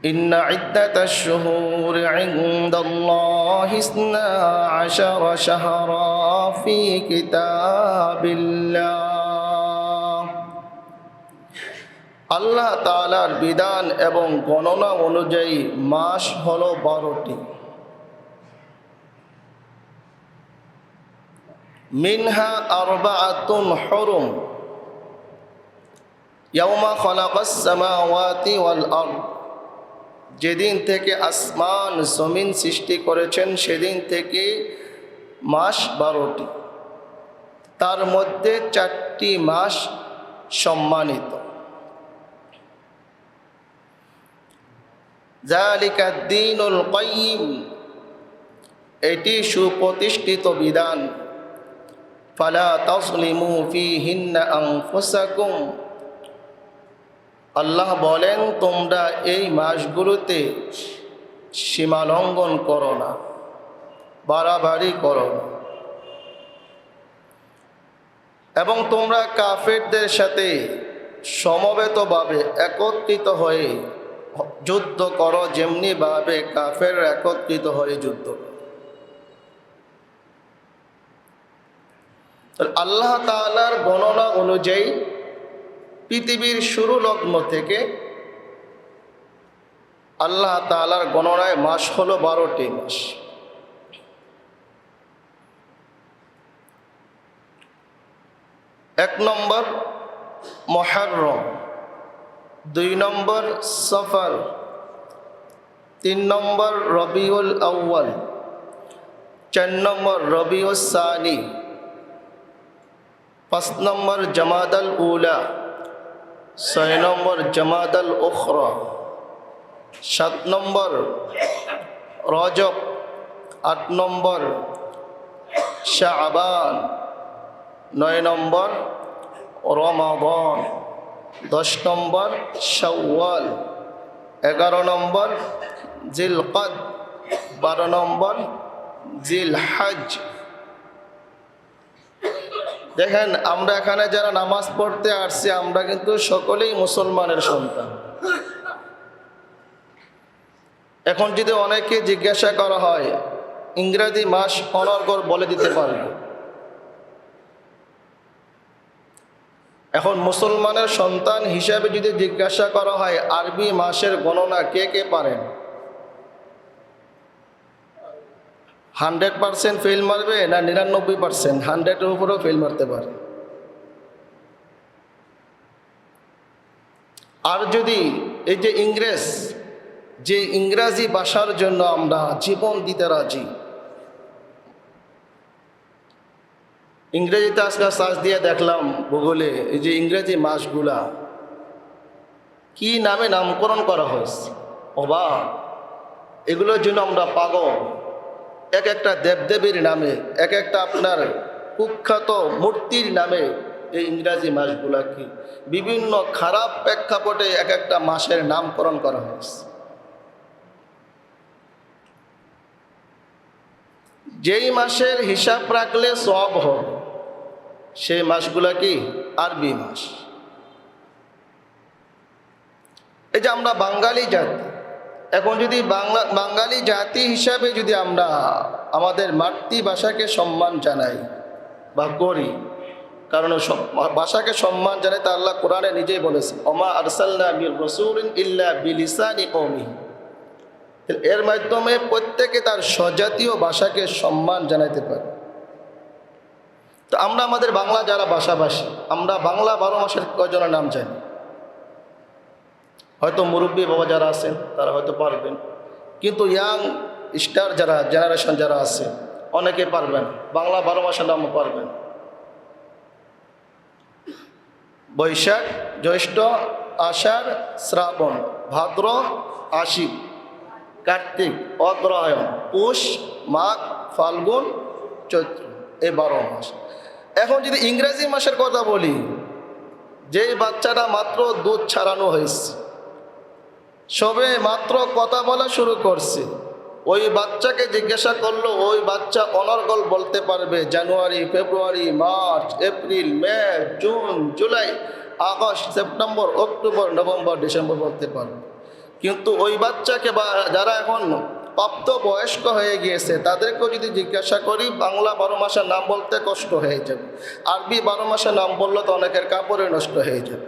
إن عدة الشهور عند الله 12 شهرا في كتاب الله আল্লাহ তাআলার বিধান এবং গণনা অনুযায়ী মাস হলো 12টি। মিনহা আরবাআতুন হুরুম ইয়াওমা খালাকাস সামাওয়াতি ওয়াল আরদ, যেদিন থেকে আসমান জমিন সৃষ্টি করেছেন সেদিন থেকে মাস 12টি। তার মধ্যে 4টি মাস সম্মানিত। যালিকা দ্বীনুল কাইয়্যিম, এটি সুপ্রতিষ্ঠিত বিধান। ফালা তাজলিমু ফীহিন্না আনফুসাকুম, আল্লাহ বলেন তোমরা এই মাসগুলোতে সীমালঙ্ঘন করো না, বাড়াবাড়ি করো না, এবং তোমরা কাফেরদের সাথে সমবেতভাবে একত্রিত হয়ে যুদ্ধ করো, যেমনি ভাবে কাফের একত্রিত হয়ে যুদ্ধ করে। আল্লাহ তাআলার গণনা অনুযায়ী পৃথিবীর শুরু লগ্ন থেকে আল্লাহ তাআলার গণনায় মাস হলো 12টি মাস। এক নম্বর মুহররম, 2 নম্বর সফর, 3 নম্বর রবিউল আউয়াল, 4 নম্বর রবিউল সানি, 5 নম্বর জামাদাল উলা, 6 নম্বর জামাদাল উখরা, 7 নম্বর রজব, 8 নম্বর শাবান, 9 নম্বর রমাদান, 10 নম্বর শাওয়াল, 11 নম্বর জিলকদ, 12 নম্বর জিলহজ। দেখেন, আমরা এখানে যারা নামাজ পড়তে আসছি আমরা কিন্তু সকলেই মুসলমানের সন্তান। এখন যদি অনেকে জিজ্ঞাসা করা হয় ইংরেজি মাস অনর্গল বলে দিতে পারবে। এখন মুসলমানের সন্তান হিসাবে যদি জিজ্ঞাসা করা হয় আরবি মাসের গণনা কে কে পারেন, 100% ফেল মারবে না 99%? 100-এর উপরেও ফেল মারতে পারে। আর যদি এই যে ইংরাজি ভাষার জন্য আমরা জীবন দিতে রাজি, ইংরেজিতে আজকে সার্চ দিয়ে দেখলাম গুগলে এই যে ইংরেজি মাসগুলা কি নামে নামকরণ করা হয়েছে, অবাক! এগুলোর জন্য আমরা পাগল। এক একটা দেবদেবীর নামে, এক একটা আপনার কুখ্যাত মূর্তির নামে এই ইংরাজি মাসগুলা কি বিভিন্ন খারাপ প্রেক্ষাপটে এক একটা মাসের নামকরণ করা হয়েছে। যেই মাসের হিসাব রাখলে সওয়াব হবে সেই মাসগুলা কি আরবি মাস। এই যে আমরা বাঙালি জাতি, এখন যদি বাঙালি জাতি হিসাবে যদি আমরা আমাদের মাতৃভাষাকে সম্মান জানাই বা করি, কারণ ভাষাকে সম্মান জানাই তা আল্লাহ কোরআনে নিজেই বলেছেন, ওমা আরসালনা মির রাসূলিন ইল্লা বিলিসানি কওমিহি। এর মাধ্যমে প্রত্যেকে তার স্বজাতীয় ভাষাকে সম্মান জানাইতে পারে। তো আমরা আমাদের বাংলা যারা ভাষাভাষী, আমরা বাংলা 12 মাসের কয়জনের নাম জানি? হয়তো মুরব্বী বাবা যারা আছেন তারা হয়তো পারবেন, কিন্তু ইয়াং স্টার যারা জেনারেশন যারা আছে অনেকে পারবেন, বাংলা 12 মাসের নাম পারবেন। বৈশাখ, জ্যৈষ্ঠ, আষাঢ়, শ্রাবণ, ভাদ্র, আশ্বিন, কার্তিক, অগ্রহায়ণ, পৌষ, মাঘ, ফাল্গুন, চৈত্র, এই 12 মাস। এখন যদি ইংরেজি মাসের কথা বলি, যেই বাচ্চাটা মাত্র দুধ ছাড়ানো হয়েছে, সবে মাত্র কথা বলা শুরু করছে, ওই বাচ্চাকে জিজ্ঞাসা করলো, ওই বাচ্চা অনর্গল বলতে পারবে January, February, March, April, May, June, July, August, September, October, November, December বলতে পারবে। কিন্তু ওই বাচ্চাকে বা যারা এখন প্রাপ্ত বয়স্ক হয়ে গিয়েছে তাদেরকেও যদি জিজ্ঞাসা করি, বাংলা 12 মাসের নাম বলতে কষ্ট হয়ে যাবে, আরবি 12 মাসের নাম বললে তো অনেকের কাপড়ে নষ্ট হয়ে যাবে।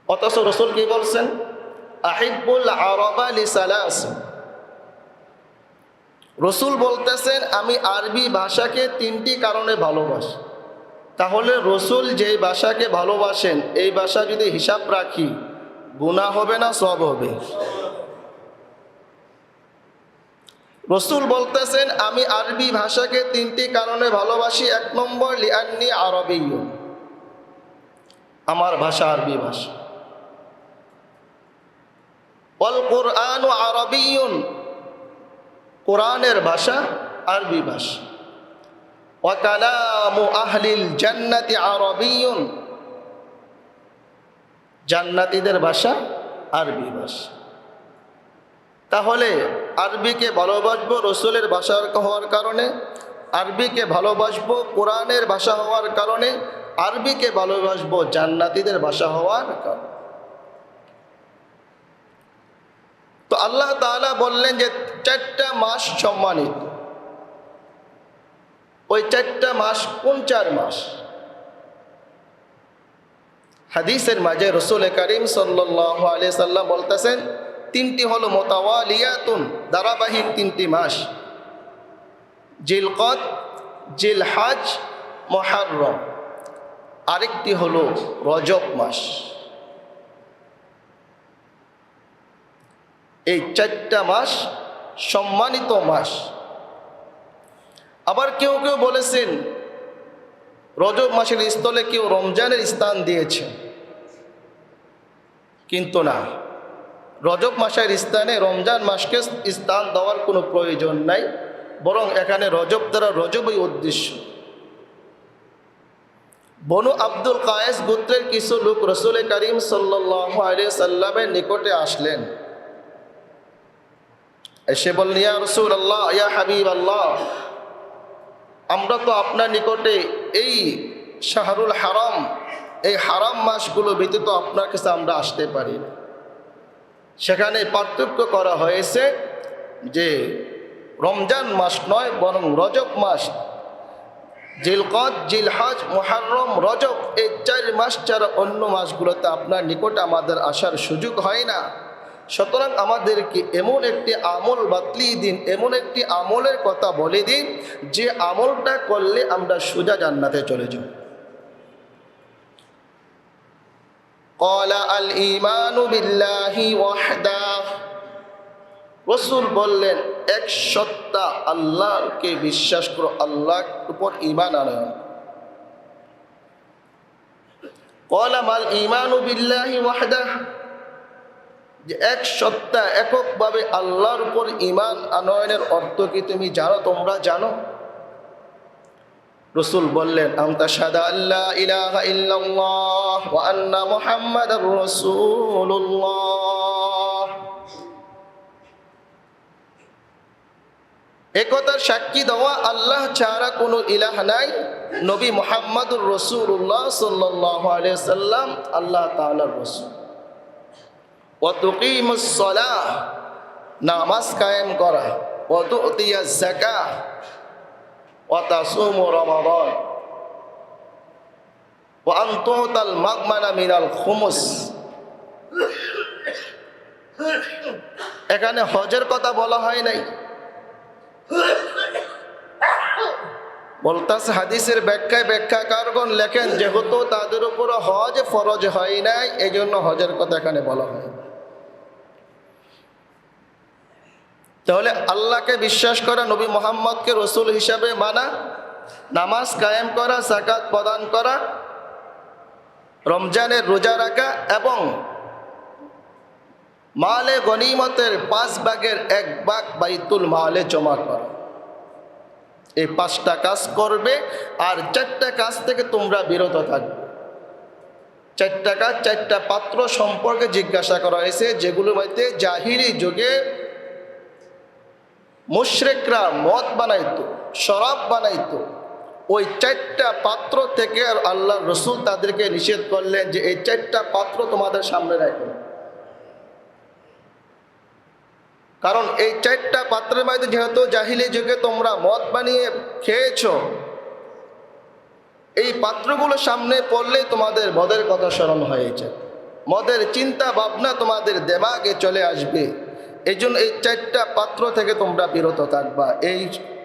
অথচ রসুল কি বলছেন? আহিব্বুল আরবা লিসালাস। রসুল বলতেছেন আমি আরবি ভাষাকে 3টি কারণে ভালোবাসি। তাহলে রসুল যেই ভাষাকে ভালোবাসেন এই ভাষা যদি হিসাব রাখি, গুনাহ হবে না সওয়াব হবে? রসুল বলতেছেন আমি আরবি ভাষাকে 3টি কারণে ভালোবাসি। 1 নম্বর, লিআন্নি আরবিয়্যুন, আমার ভাষা আরবি ভাষা। ওয়াল কুরআনু আরবিয়্যুন, কোরআনের ভাষা আরবি ভাষা। ওয়া কালামু আহলিল জান্নাতি আরবিয়্যুন, জান্নাতীদের ভাষা আরবি ভাষা। তাহলে আরবিকে ভালোবাসবো রসুলের ভাষা হওয়ার কারণে, আরবিকে ভালোবাসবো কোরআনের ভাষা হওয়ার কারণে, আরবিকে ভালোবাসবো জান্নাতীদের ভাষা হওয়ার কারণে। তো আল্লাহ তাআলা বললেন যে 4টা মাস সম্মানিত। ওই 4টা মাস কোন 4 মাস? হাদিসের মাঝে রসুল করিম সাল্লাল্লাহু আলাইহি সাল্লাম বলতেছেন 3টি হলো মুতাওয়ালিয়াতুন, ধারাবাহিক 3টি মাস, জিলকদ, জিলহজ, মুহররম। আরেকটি হলো রজব মাস। এই 4টা মাস সম্মানিত মাস। আবার কেউ কেউ বলেছেন রজব মাসের স্থলে কেউ রমজানের স্থান দিয়েছে, কিন্তু না, রজব মাসের স্থানে রমজান মাসকে স্থান দেওয়ার কোনো প্রয়োজন নাই, বরং এখানে রজব দ্বারা রজবই উদ্দেশ্য। বনু আব্দুল কায়েস গোত্রের কিছু লোক রসুল করিম সাল্লাল্লাহু আলাইহি সাল্লামের নিকটে আসলেন। এসে বললেন, ইয়া রাসূলুল্লাহ, ইয়া হাবিবাল্লাহ, আমরা তো আপনার নিকটে এই শাহরুল হারাম, এই হারাম মাসগুলো ব্যতীত আপনার কাছে আমরা আসতে পারি না। সেখানে পার্থক্য করা হয়েছে যে রমজান মাস নয়, বরং রজব মাস, জিলকদ, জিলহজ, মুহররম, রজব, এই 4 মাস ছাড়া অন্য মাসগুলোতে আপনার নিকটে আমাদের আসার সুযোগ হয় না। সুতরাং আমাদেরকে এমন একটি আমল বাতলিয়ে দিন, এমন একটি আমলের কথা বলে দিন যে আমলটা করলে আমরা সোজা জান্নাতে চলে যাব। ক্বালা আল ঈমানু বিল্লাহি ওয়াহদাহ, রাসূল বললেন এক সত্তা আল্লাহকে বিশ্বাস করো, আল্লাহর উপর ঈমান আনো। ক্বালা মাল ঈমানু বিল্লাহি ওয়াহদাহ, যে এক সত্তা এককভাবে আল্লাহর উপর ঈমান আনয়নের অর্থ কি তুমি জানো? তোমরা জানো? রাসূল বললেন আনতা শাহাদা আল্লা ইলাহা ইল্লাল্লাহ ওয়া আন্না মুহাম্মাদার রাসূলুল্লাহ, একথার সাক্ষী দেওয়া আল্লাহ ছাড়া কোনো ইলাহ নাই, নবী মুহাম্মাদুর রাসূলুল্লাহ সাল্লাল্লাহু আলাইহি সাল্লাম আল্লাহ তাআলার রাসূল। ওয়া তুকিমুস সালাহ, নামাজ কায়েম করা, ওয়া তুতিয়াজ যাকাহ, ওয়া তাসুমু রমাদান, ওয়া আন তুতাল মাগমানা মিনাল খুমুস। এখানে হজের কথা বলা হয় নাই। বলতাছে হাদিসের ব্যাখ্যাকারগণ লেখেন যেহেতু তাদের উপর হজ ফরজ হয় নাই, এই জন্য হজের কথা এখানে বলা হয়। তাহলে আল্লাহকে বিশ্বাস করা, নবী মুহাম্মদকে রসুল হিসাবে মানা, নামাজ কায়েম করা, যাকাত প্রদান করা, রমজানের রোজা রাখা এবং মালে গনিমতের 5 ভাগের 1 ভাগ বাইতুল মালে জমা করা, এই 5টা কাজ করবে। আর 4টা কাজ থেকে তোমরা বিরত থাকবে। 4টা কাজ, 4টা পাত্র সম্পর্কে জিজ্ঞাসা করা হয়েছে যেগুলোর মধ্যে জাহিরি যুগে মুশরিকরা মদ বানাইতো, শরাব বানাইতো। ওই 4টা পাত্র থেকে আল্লাহর রাসূল তাদেরকে নিষেধ করলেন যে এই 4টা পাত্র তোমাদের সামনে রাখো। কারণ এই 4টা পাত্রের মধ্যে যেহেতু জাহিলি যুগে তোমরা মদ বানিয়ে খেয়েছো, এই পাত্রগুলো সামনে পড়লেই তোমাদের মদের কথা স্মরণ হয়ে যায়, মদের চিন্তা ভাবনা তোমাদের দেমাগে চলে আসবে। এই জন্য এই 4টা পাত্র থেকে তোমরা বিরত থাকবা। এই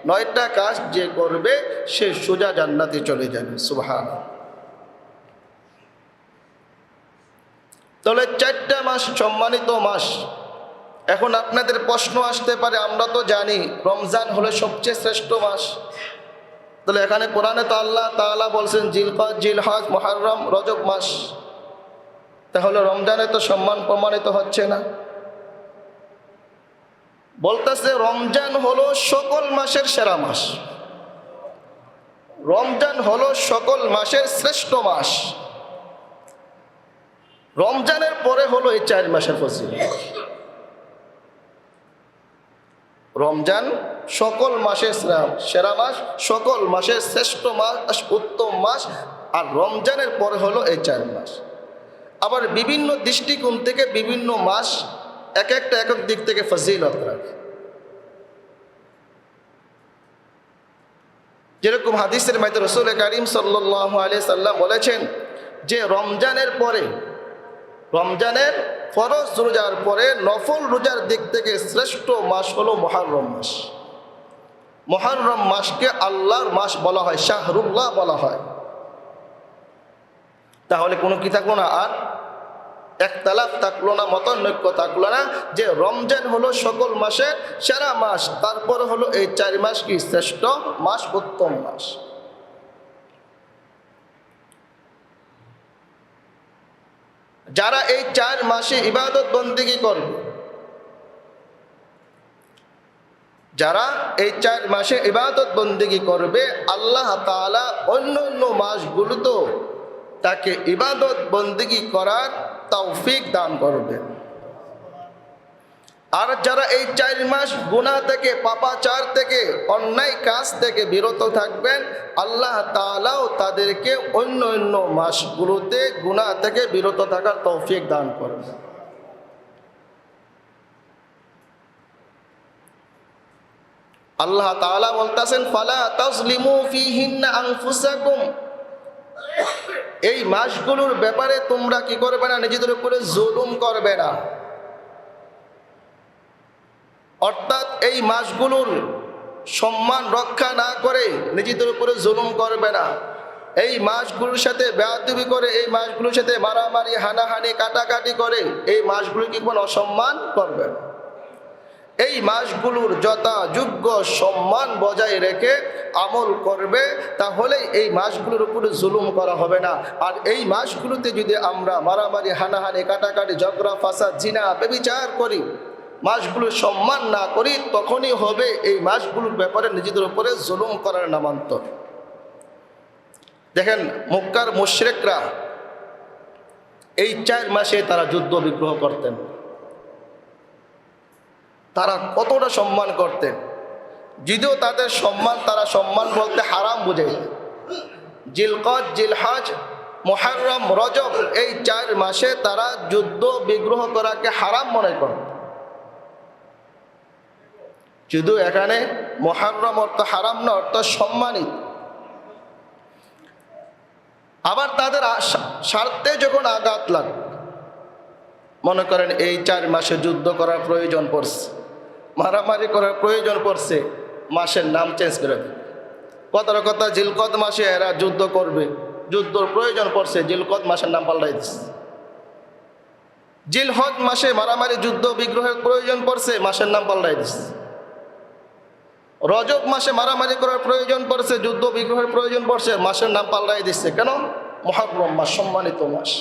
9টা কাজ যে করবে সে সোজা জান্নাতে চলে যাবে। সুবহানাল্লাহ। তাহলে 4টা মাস সম্মানিত মাস। এখন আপনাদের প্রশ্ন আসতে পারে, আমরা তো জানি রমজান হলো সবচেয়ে শ্রেষ্ঠ মাস, তাহলে এখানে কোরআনে তো আল্লাহ তাআলা বলছেন জিলকদ, জিলহজ, মুহররম, রজব মাস, তাহলে রমজানে তো সম্মান প্রমাণিত হচ্ছে না। বলতেছে রমজান হলো সকল মাসের সেরা মাস, রমজান হলো সকল মাসের শ্রেষ্ঠ মাস। রমজানের পরে হলো এই 4 মাসের ফজিলত। রমজান সকল মাসের সেরা মাস, সকল মাসের শ্রেষ্ঠ মাস, উত্তম মাস, আর রমজানের পরে হলো এই 4 মাস। আবার বিভিন্ন দৃষ্টিকোণ থেকে বিভিন্ন মাস এক একটা একক দিক থেকে ফজিলত রাখে। যেরকম হাদিসের মধ্যে রাসূল কারীম সাল্লাল্লাহু আলাইহি সাল্লাম বলেছেন যে রমজানের পরে, রমজানের ফরজ রোজার পরে নফল রোজার দিক থেকে শ্রেষ্ঠ মাস হলো মুহররম মাস। মুহররম মাসকে আল্লাহর মাস বলা হয়, শাহরুল্লাহ বলা হয়। তাহলে কোনো কি থাকলো না, আর একতলাফ থাকলো না, মতানৈক্য থাকলো না যে রমজান হলো সকল মাসের সেরা মাস, তারপরে হলো এই 4 মাস কি শ্রেষ্ঠ মাস, উত্তম মাস। যারা এই 4 মাসে ইবাদত বন্দেগী করবে, যারা এই 4 মাসে ইবাদত বন্দেগী করবে, আল্লাহ তাআলা অন্য অন্য মাসগুলোতেও তাকে ইবাদত বন্দেগী করার তৌফিক দান করবে। আর যারা এই 4 মাস গুনাহ থেকে, পাপাচার থেকে, অন্যায় কাজ থেকে বিরত থাকবেন, আল্লাহ তাআলাও তাদেরকে অন্য অন্য মাসগুলোতে গুনাহ থেকে বিরত থাকার তৌফিক দান করবে। আল্লাহ তাআলা বলতেছেন ফালা তাজলিমু ফীহিন্না আনফুসাকুম, এই মাসগুলোর ব্যাপারে তোমরা কি করবে না, নিজেদের উপরে জুলুম করবে না। অর্থাৎ এই মাসগুলোর সম্মান রক্ষা না করে নিজেদের উপরে জুলুম করবে না। এই মাসগুলোর সাথে বেয়াদবি করে, এই মাসগুলোর সাথে মারামারি, হানাহানি, কাটাকাটি করে এই মাসগুলো কি কোনো অসম্মান করবে না। এই মাসগুলোর যথাযোগ্য সম্মান বজায় রেখে আমল করবে, তাহলে এই মাসগুলোর উপরে জুলুম করা হবে না। আর এই মাসগুলোতে যদি আমরা মারামারি, হানাহানি, কাটাকাটি, ঝগড়া, ফাসাদ, জিনা, ব্যভিচার করি, মাসগুলোর সম্মান না করি, তখনই হবে এই মাসগুলোর ব্যাপারে নিজেদের উপরে জুলুম করার নামান্তর। দেখেন মক্কার মুশরিকরা এই 4 মাসে তারা যুদ্ধ বিগ্রহ করতেন, তারা কতটা সম্মান করতেন। যদিও তাদের সম্মান, তারা সম্মান বলতে হারাম বুঝাইতেন। জিলকদ, জিলহজ, মুহররম, রজব এই 4 মাসে তারা যুদ্ধ বিগ্রহ করাকে হারাম মনে করত। শুধু এখানে মুহররম অর্থ হারাম না, অর্থ সম্মানিত। আবার তাদের স্বার্থে যখন আঘাত লাগবে, মনে করেন এই 4 মাসে যুদ্ধ করার প্রয়োজন পড়ছে, মারামারি করার প্রয়োজন পড়ছে, মাসের নাম চেঞ্জ করে দেবে। কথার কথা জিলকদ মাসে এরা যুদ্ধ করবে, যুদ্ধর প্রয়োজন পড়ছে, জিলকদ মাসের নাম পাল্টাই দিচ্ছে। জিলহজ মাসে মারামারি, যুদ্ধ বিগ্রহের প্রয়োজন পড়ছে, মাসের নাম পাল্টাই দিচ্ছে। রজব মাসে মারামারি করার প্রয়োজন পড়ছে, যুদ্ধ বিগ্রহের প্রয়োজন পড়ছে, মাসের নাম পাল্টাই দিচ্ছে। কেন? মুহররম মাস সম্মানিত মাস।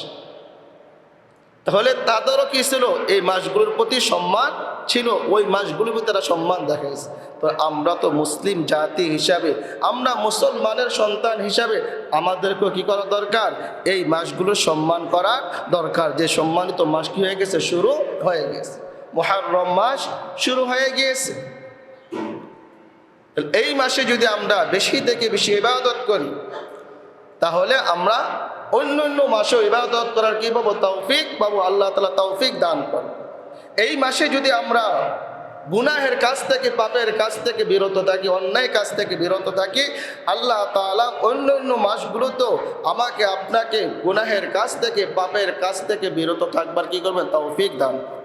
তাহলে তাদেরও কি ছিল? এই মাসগুলোর প্রতি সম্মান ছিল, ওই মাসগুলোর প্রতি তারা সম্মান দেখাইছে। তো আমরা তো মুসলিম জাতি হিসাবে, আমরা মুসলমানের সন্তান হিসাবে আমাদেরকেও কি করা দরকার? এই মাসগুলোর সম্মান করা দরকার। যে সম্মানিত মাস কি হয়ে গেছে? শুরু হয়ে গেছে। মুহররম মাস শুরু হয়ে গিয়েছে। এই মাসে যদি আমরা বেশি থেকে বেশি ইবাদত করি, তাহলে আমরা অন্য অন্য মাসেও ইবাদত করার কি পাবো? তৌফিক পাবো। আল্লাহ তাআলা তৌফিক দান করেন। এই মাসে যদি আমরা গুনাহের কাছ থেকে, পাপের কাছ থেকে বিরত থাকি, অন্যায় কাছ থেকে বিরত থাকি, আল্লাহ তাআলা অন্য অন্য মাসগুলোতেও আমাকে আপনাকে গুনাহের কাছ থেকে, পাপের কাছ থেকে বিরত থাকবার কি করবেন? তৌফিক দান।